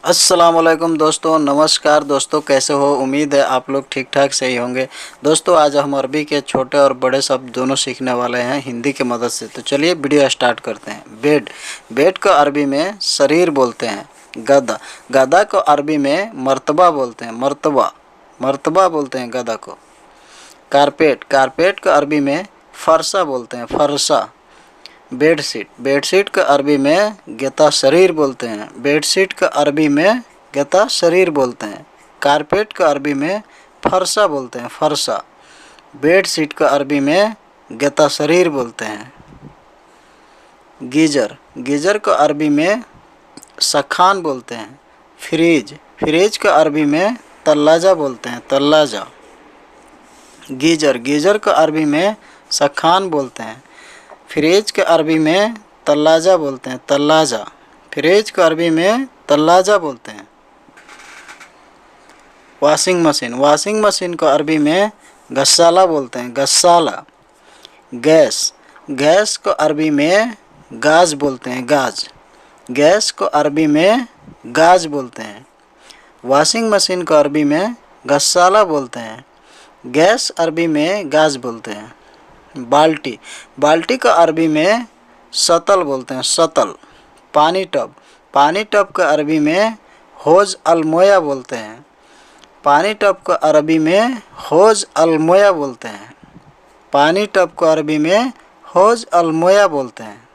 अस्सलाम वालेकुम दोस्तों, नमस्कार दोस्तों। कैसे हो? उम्मीद है आप लोग ठीक ठाक से ही होंगे। दोस्तों आज हम अरबी के छोटे और बड़े शब्द दोनों सीखने वाले हैं हिंदी की मदद से। तो चलिए वीडियो स्टार्ट करते हैं। बेड, बेड को अरबी में शरीर बोलते हैं। गदा, गदा को अरबी में मर्तबा बोलते हैं। मर्तबा, मर्तबा बोलते हैं गदा को। कारपेट, कारपेट को अरबी में फरसा बोलते हैं। फरसा। बेडशीट, बेडशीट का अरबी में गता शरीर बोलते हैं। बेडशीट का अरबी में गता शरीर बोलते हैं। कारपेट का अरबी में फरसा बोलते हैं। फरसा। बेडशीट का अरबी में गता शरीर बोलते हैं। गीजर, गीजर का अरबी में सखान बोलते हैं। फ्रिज, फ्रिज का अरबी में तल्लाजा बोलते हैं। तल्लाजा। गीजर, गीजर का अरबी में सखान बोलते हैं। फ्रिज के अरबी में तल्लाजा बोलते हैं। तल्लाजा। फ्रिज के अरबी में तल्लाजा बोलते हैं। वॉशिंग मशीन, वॉशिंग मशीन को अरबी में गस्साला बोलते हैं। गस्साला। गैस, गैस को अरबी में गाज बोलते हैं। गाज। गैस को अरबी में गाज बोलते हैं। वॉशिंग मशीन को अरबी में गस्साला बोलते हैं। गैस अरबी में गाज बोलते हैं। बाल्टी, बाल्टी का अरबी में सतल बोलते हैं। सतल। पानी टब, पानी टब का अरबी में हौज अलमोया बोलते हैं। पानी टब का अरबी में हौज अलमोया बोलते हैं। पानी टब को अरबी में हौज अलमोया बोलते हैं।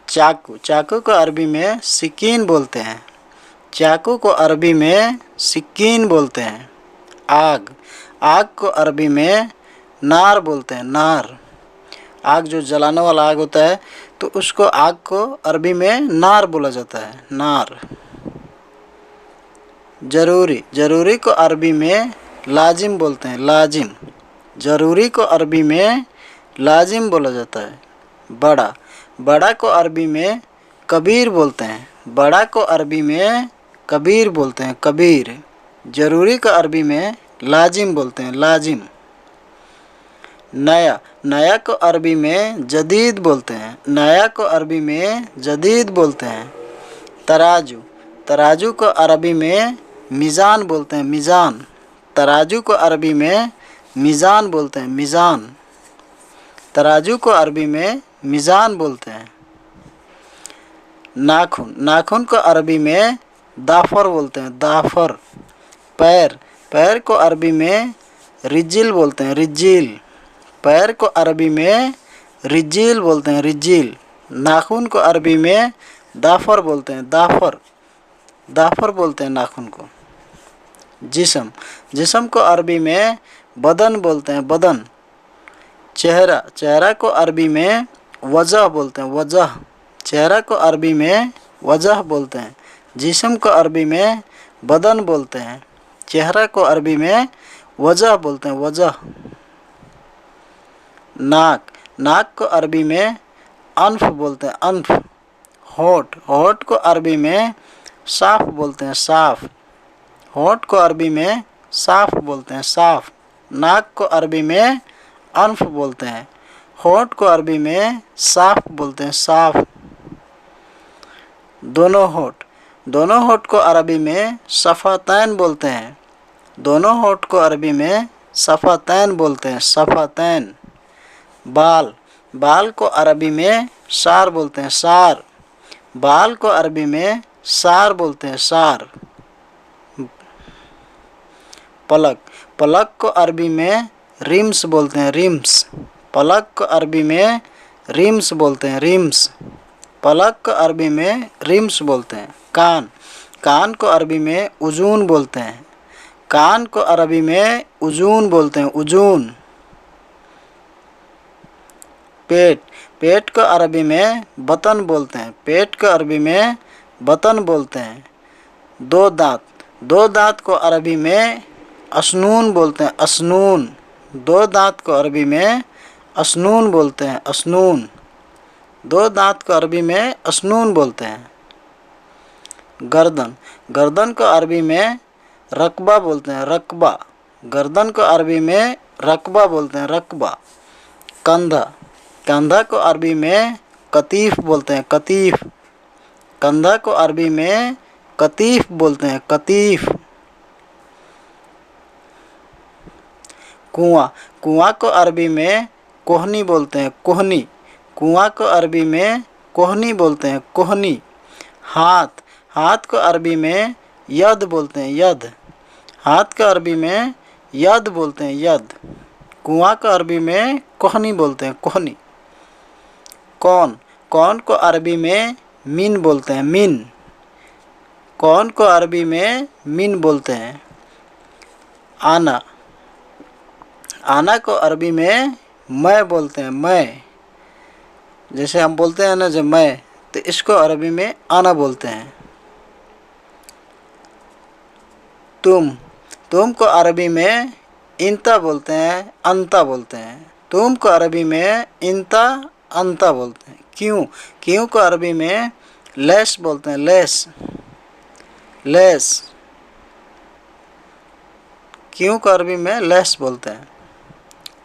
चाकू, चाकू को अरबी में सिकीन बोलते हैं। चाकू को अरबी में सिकीन बोलते हैं। आग, आग को अरबी में नार बोलते हैं। नार। आग जो जलाने वाला आग होता है तो उसको आग को अरबी में नार बोला जाता है। नार। जरूरी, जरूरी को अरबी में लाजिम बोलते हैं। लाजिम। जरूरी को अरबी में लाजिम बोला जाता है। बड़ा, बड़ा को अरबी में कबीर बोलते हैं। बड़ा को अरबी में कबीर बोलते हैं। कबीर। जरूरी को अरबी में लाजिम बोलते हैं। लाजिम। नया, नया को अरबी में जदीद बोलते हैं। नया को अरबी में जदीद बोलते हैं। तराजू, तराजू को अरबी में मीज़ान बोलते हैं। मीज़ान। तराजू को अरबी में मीज़ान बोलते हैं। मीज़ान। तराजू को अरबी में मीज़ान बोलते हैं। नाखून, नाखून को अरबी में दाफर बोलते हैं। दाफर। पैर, पैर को अरबी में रिजिल बोलते हैं। रिजिल। पैर को अरबी में रिजिल बोलते हैं। रिजिल। नाखून को अरबी में दाफर बोलते हैं। दाफर। दाफर बोलते हैं नाखून को। जिस्म, जिस्म को अरबी में बदन बोलते हैं। बदन। चेहरा, चेहरा को अरबी में वजह बोलते हैं। वजह। चेहरा को अरबी में वजह बोलते हैं। जिस्म को अरबी में बदन बोलते हैं। चेहरा को अरबी में वजह बोलते हैं। वजह। नाक, नाक को अरबी में अनफ बोलते हैं। अनफ। होठ, होठ को अरबी में साफ बोलते हैं। साफ। होठ को अरबी में साफ बोलते हैं। साफ। नाक को अरबी में अनफ बोलते हैं। होठ को अरबी में साफ बोलते हैं। साफ। दोनों होठ, दोनों होठ को अरबी में सफ़ातैन बोलते हैं। दोनों होठ को अरबी में सफ़ातैन बोलते हैं। सफ़ातैन। बाल, बाल को अरबी में सार बोलते हैं। सार। बाल को अरबी में सार बोलते हैं। सार। पलक, पलक को अरबी में रिम्स बोलते हैं। रिम्स। पलक को अरबी में रिम्स बोलते हैं। रिम्स। पलक को अरबी में रिम्स बोलते हैं। कान, कान को अरबी में उजून बोलते हैं। कान को अरबी में उजून बोलते हैं। उजून। पेट, पेट को अरबी में बतन बोलते हैं। पेट को अरबी में बतन बोलते हैं। दो दांत, दो दांत को अरबी में असनून बोलते हैं। असनून। दो दांत को अरबी में असनून बोलते हैं। असनून। दो दांत को अरबी में असनून बोलते हैं। गर्दन, गर्दन को अरबी में रकबा बोलते हैं। रकबा। गर्दन को अरबी में रकबा बोलते हैं। रकबा। कंधा, कंधा को अरबी में कतीफ़ बोलते हैं। कतीफ़। कंधा को अरबी में कतीफ बोलते हैं, कतीफ। कुआं, कुआं को अरबी में कोहनी बोलते हैं, कोहनी। कुआं को अरबी में कोहनी बोलते हैं, कोहनी। हाथ, हाथ को अरबी में यद बोलते हैं, यद। हाथ को अरबी में यद बोलते हैं, यद। कुआं को अरबी में कोहनी बोलते हैं, कोहनी। कौन, कौन को अरबी में मिन बोलते हैं, मिन। कौन को अरबी में मिन बोलते हैं। आना, आना को अरबी में मैं बोलते हैं, मैं। जैसे हम बोलते हैं ना जब मैं, तो इसको अरबी में आना बोलते हैं। तुम, तुम को अरबी में इंता बोलते हैं, अंता बोलते हैं। तुम को अरबी में इंता अंता बोलते हैं। क्यों, क्यों को अरबी में लेस बोलते हैं, लेस, लेस। क्यों को अरबी में लेस बोलते हैं।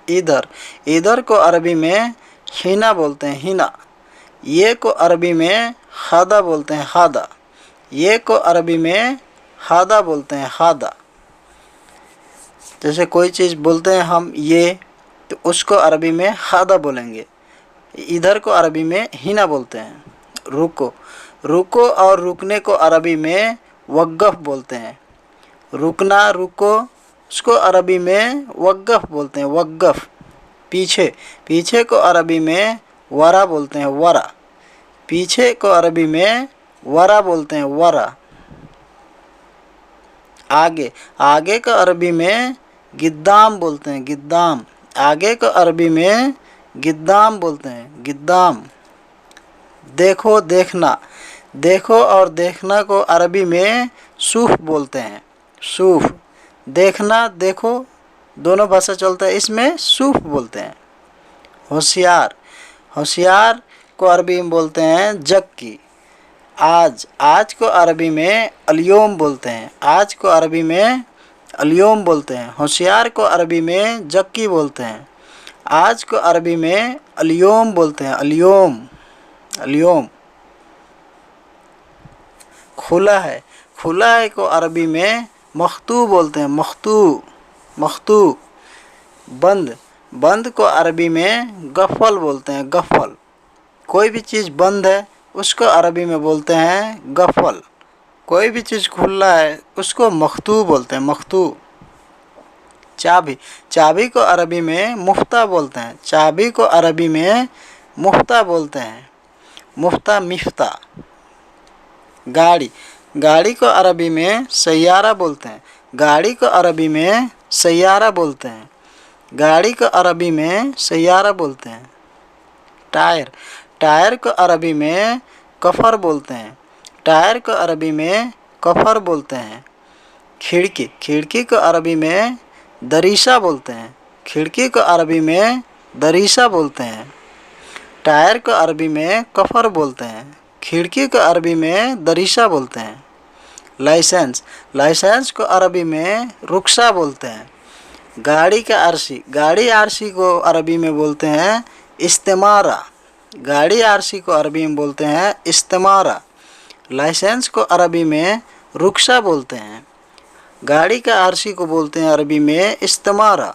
इधर, इधर को अरबी में हिना बोलते हैं, हिना। ये को अरबी में हादा बोलते हैं, हादा। ये को अरबी में हादा बोलते हैं, हादा। जैसे कोई चीज़ बोलते हैं हम ये, तो उसको अरबी में हादा बोलेंगे। इधर को अरबी में हिना बोलते हैं। रुको, रुको और रुकने को अरबी में वक़्फ़ बोलते हैं। रुकना, रुको, उसको अरबी में वक़्फ़ बोलते हैं, वक़्फ़। पीछे, पीछे को अरबी में वरा बोलते हैं, वरा। पीछे को अरबी में वरा बोलते हैं, वरा। आगे, आगे को अरबी में गिद्दाम बोलते हैं, गिद्दाम। आगे को अरबी में गिद्दाम बोलते हैं, गिद्दाम। देखो, देखना, देखो और देखना को अरबी में सूफ बोलते हैं, सूफ। देखना, देखो दोनों भाषा चलता है, इसमें सूफ बोलते हैं। होशियार, होशियार को अरबी में बोलते हैं जक्की। आज, आज को अरबी में अलियोम बोलते हैं, आज को अरबी में अलियोम बोलते हैं। होशियार को अरबी में जक्की बोलते हैं, आज को अरबी में अलियोम बोलते हैं, अलियोम, अलियोम। खुला है, खुला है को अरबी में मख्तू बोलते हैं, मख्तू, मख्तू। बंद, बंद को अरबी में गफ़ल बोलते हैं, गफ़ल। कोई भी चीज़ बंद है उसको अरबी में बोलते हैं गफ़ल। कोई भी चीज़ खुला है उसको मख्तू बोलते हैं, मख्तू। चाबी, चाबी को अरबी में मुफ्ता बोलते हैं, चाबी को अरबी में मुफ्ता बोलते हैं, मुफ्ता, मिफ्ता। गाड़ी, गाड़ी को अरबी में सैयारा बोलते हैं, गाड़ी को अरबी में सैयारा बोलते हैं, गाड़ी को अरबी में सैयारा बोलते हैं। टायर, टायर को अरबी में कफ़र बोलते हैं, टायर को अरबी में कफ़र बोलते हैं। खिड़की, खिड़की को अरबी में दरीसा बोलते हैं, खिड़की को अरबी में दरीसा बोलते हैं। टायर को अरबी में कफ़र बोलते हैं, खिड़की को अरबी में दरीसा बोलते हैं। लाइसेंस, लाइसेंस को अरबी में रुक्सा बोलते हैं। गाड़ी का आरसी, गाड़ी आरसी को अरबी में बोलते हैं इस्तेमारा, गाड़ी आरसी को अरबी में बोलते हैं इस्तेमारा। लाइसेंस को अरबी में रुक्सा बोलते हैं, गाड़ी का आरसी को बोलते हैं अरबी में इस्तेमारा।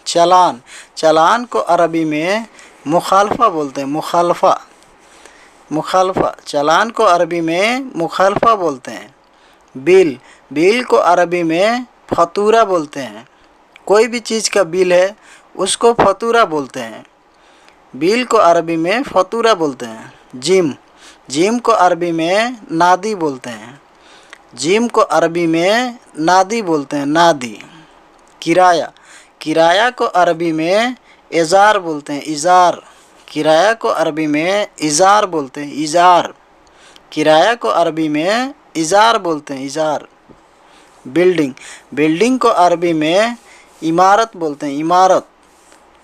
चालान, चालान को अरबी में मुखालफा बोलते हैं, मुखालफा, मुखालफा। चालान को अरबी में मुखालफा बोलते हैं। बिल, बिल को अरबी में फतूरा बोलते हैं। कोई भी चीज़ का बिल है उसको फतूरा बोलते हैं, बिल को अरबी में फतूरा बोलते हैं। जिम, जिम को अरबी में नादी बोलते हैं, जिम को अरबी में नादी बोलते हैं, नादी। किराया, किराया को अरबी में इजार बोलते हैं, इजार। किराया को अरबी में इजार बोलते हैं, इजार। किराया को अरबी में इजार बोलते हैं, इजार। बिल्डिंग, बिल्डिंग को अरबी में इमारत बोलते हैं, इमारत।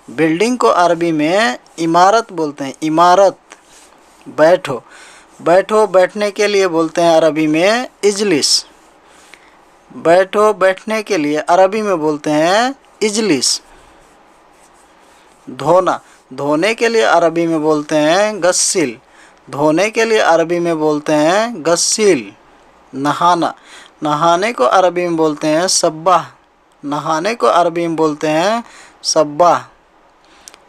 बिल्डिंग को अरबी में इमारत बोलते हैं, इमारत। बैठो, बैठो बैठने के लिए बोलते हैं अरबी में इजलिस, बैठो बैठने के लिए अरबी में बोलते हैं इजलिस। धोना, धोने के लिए अरबी में बोलते हैं गस्सिल, धोने के लिए अरबी में बोलते हैं गस्सिल। नहाना, नहाने को अरबी में बोलते हैं सब्बाह, नहाने को अरबी में बोलते हैं सब्बाह।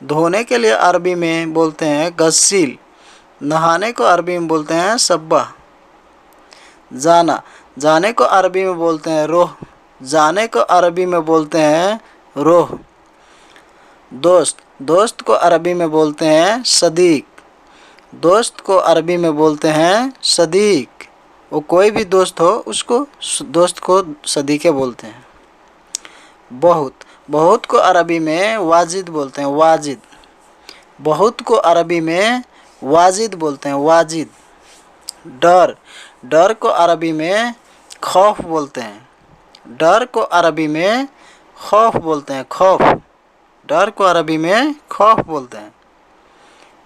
धोने के लिए अरबी में बोलते हैं गस्सिल, नहाने को अरबी में बोलते हैं सब्बाह। जाना, जाने को अरबी में बोलते हैं रोह, जाने को अरबी में बोलते हैं रोह। दोस्त, दोस्त को अरबी में बोलते हैं सदीक, दोस्त को अरबी में बोलते हैं सदीक। वो कोई भी दोस्त हो उसको दोस्त को सदीके बोलते हैं। बहुत, बहुत को अरबी में वाजिद बोलते हैं वाजिद, बहुत को अरबी में वाजिद बोलते हैं वाजिद। डर, डर को अरबी में खौफ बोलते हैं, डर को अरबी में खौफ बोलते हैं खौफ, डर को अरबी में खौफ बोलते हैं।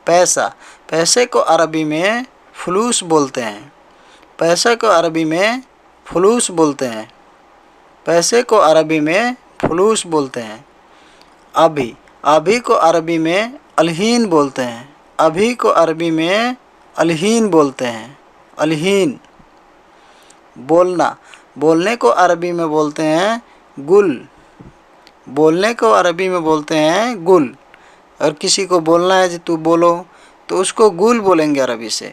पैसा, पैसे को अरबी में फलूस बोलते हैं, पैसे को अरबी में फलूस बोलते हैं, पैसे को अरबी में फलूस बोलते हैं। अभी, अभी को अरबी में अलहीन बोलते हैं, अभी को अरबी में अलहीन बोलते हैं अलहीन। बोलना, बोलने को अरबी में बोलते हैं गुल, बोलने को अरबी में बोलते हैं गुल। और किसी को बोलना है कि तू बोलो तो उसको गुल बोलेंगे अरबी से।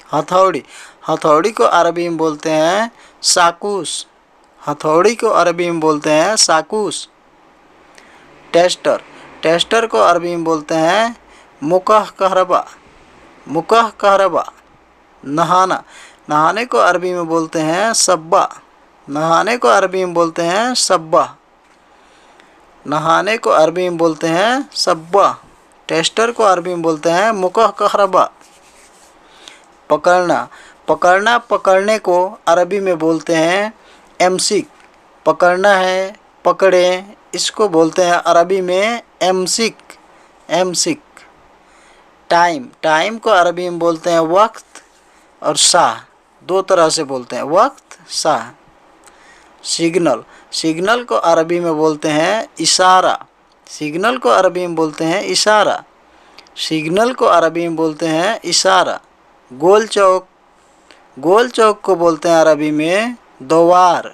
हथौड़ी, हथौड़ी को अरबी में बोलते हैं साकुस, हथौड़ी को अरबी में बोलते हैं साकुस। टेस्टर, टेस्टर को अरबी में बोलते हैं मुकह कहरबा, मुकह कहरबा। नहाना, नहाने को अरबी में बोलते हैं सब्बा, नहाने को अरबी में बोलते हैं सब्बा, नहाने को अरबी में बोलते हैं सब्बा। टेस्टर को अरबी में बोलते हैं मुकह कहरबा। पकड़ना, पकड़ना, पकड़ने को अरबी में बोलते हैं एमसिक, पकड़ना है पकड़े, इसको बोलते हैं अरबी में एमसिक एमसिक। टाइम, टाइम को अरबी में बोलते हैं वक्त और शाह, दो तरह से बोलते हैं वक्त शाह। सिग्नल, सिग्नल को अरबी में बोलते हैं इशारा, सिग्नल को अरबी में बोलते हैं इशारा, सिग्नल को अरबी में बोलते हैं इशारा। गोल चौक, गोल चौक को बोलते हैं अरबी में दोवार,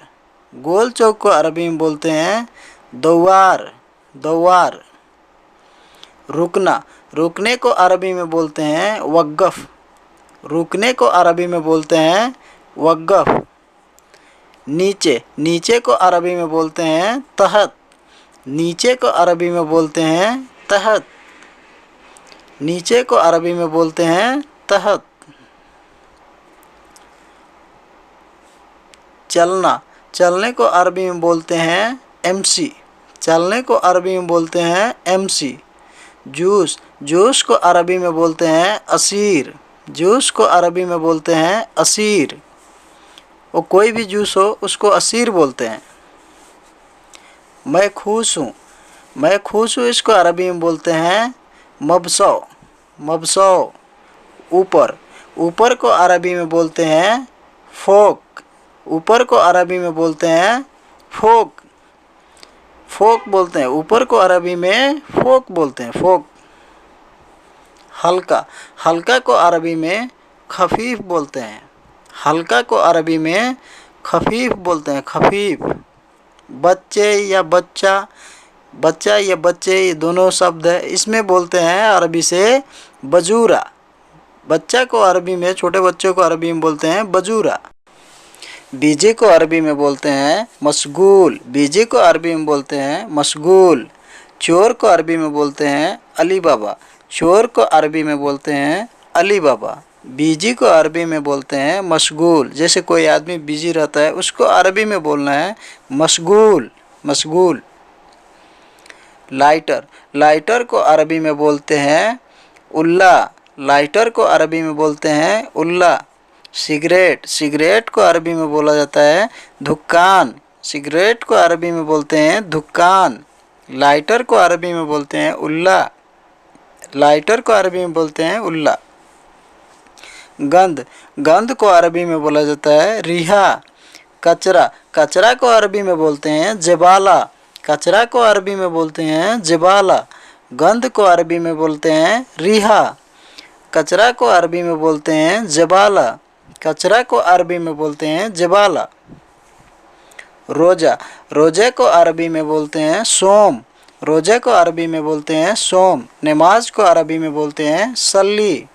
गोल चौक को अरबी में बोलते हैं दोवार दोवार। रुकना, रुकने को अरबी में बोलते हैं वक़्फ़, रुकने को अरबी में बोलते हैं वक़्फ़। नीचे, नीचे को अरबी में बोलते हैं तहत, नीचे को अरबी में बोलते हैं तहत, नीचे को अरबी में बोलते हैं तहत। चलना, चलने को अरबी में बोलते हैं एमसी, चलने को अरबी में बोलते हैं एमसी। जूस, जूस को अरबी में बोलते हैं असीर, जूस को अरबी में बोलते हैं असीर। वो कोई भी जूस हो उसको असीर बोलते हैं। मैं खुश हूँ, मैं खुश हूँ, इसको अरबी में बोलते हैं मबसौ मबसौ। ऊपर, ऊपर को अरबी में बोलते हैं फोक, ऊपर को अरबी में बोलते हैं फोक फोक बोलते हैं, ऊपर को अरबी में फोक बोलते हैं फोक। हल्का, हल्का को अरबी में खफीफ बोलते हैं, हल्का को अरबी में खफीफ बोलते हैं खफीफ। बच्चे या बच्चा, बच्चा या बच्चे, ये दोनों शब्द है, इसमें बोलते हैं अरबी से बजूरा, बच्चा को अरबी में, छोटे बच्चों को अरबी में बोलते हैं बजूरा। बीजी को अरबी में बोलते हैं मशगूल, बीजी को अरबी में बोलते हैं मशगूल। चोर को अरबी में बोलते हैं अली बाबा, चोर को अरबी में बोलते हैं अली बाबा। बीजी को अरबी में बोलते हैं मशगूल, जैसे कोई आदमी बिजी रहता है उसको अरबी में बोलना है मशगूल मशगूल। लाइटर, लाइटर को अरबी में बोलते हैं उल्ला, लाइटर को अरबी में बोलते हैं उल्ला। सिगरेट, सिगरेट को अरबी में बोला जाता है धुक्कान, सिगरेट को अरबी में बोलते हैं धुक्कान। लाइटर को अरबी में बोलते हैं उल्ला, लाइटर को अरबी में बोलते हैं उल्ला। गंद, गंद को अरबी में बोला जाता है रिहा। कचरा, कचरा को अरबी में बोलते हैं जबाला, कचरा को अरबी में बोलते हैं जबाला। गंद को अरबी में बोलते हैं रिहा, कचरा को अरबी में बोलते हैं जबाला। कचरा को अरबी में बोलते हैं जबाला। रोज़ा, रोज़े को अरबी में बोलते हैं सोम। रोज़े को अरबी में बोलते हैं सोम। नमाज को अरबी में बोलते हैं सल्ली।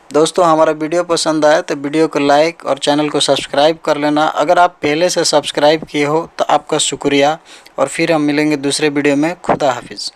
दोस्तों हमारा वीडियो पसंद आए तो वीडियो को लाइक और चैनल को सब्सक्राइब कर लेना। अगर आप पहले से सब्सक्राइब किए हो तो आपका शुक्रिया, और फिर हम मिलेंगे दूसरे वीडियो में। खुदा हाफिज़।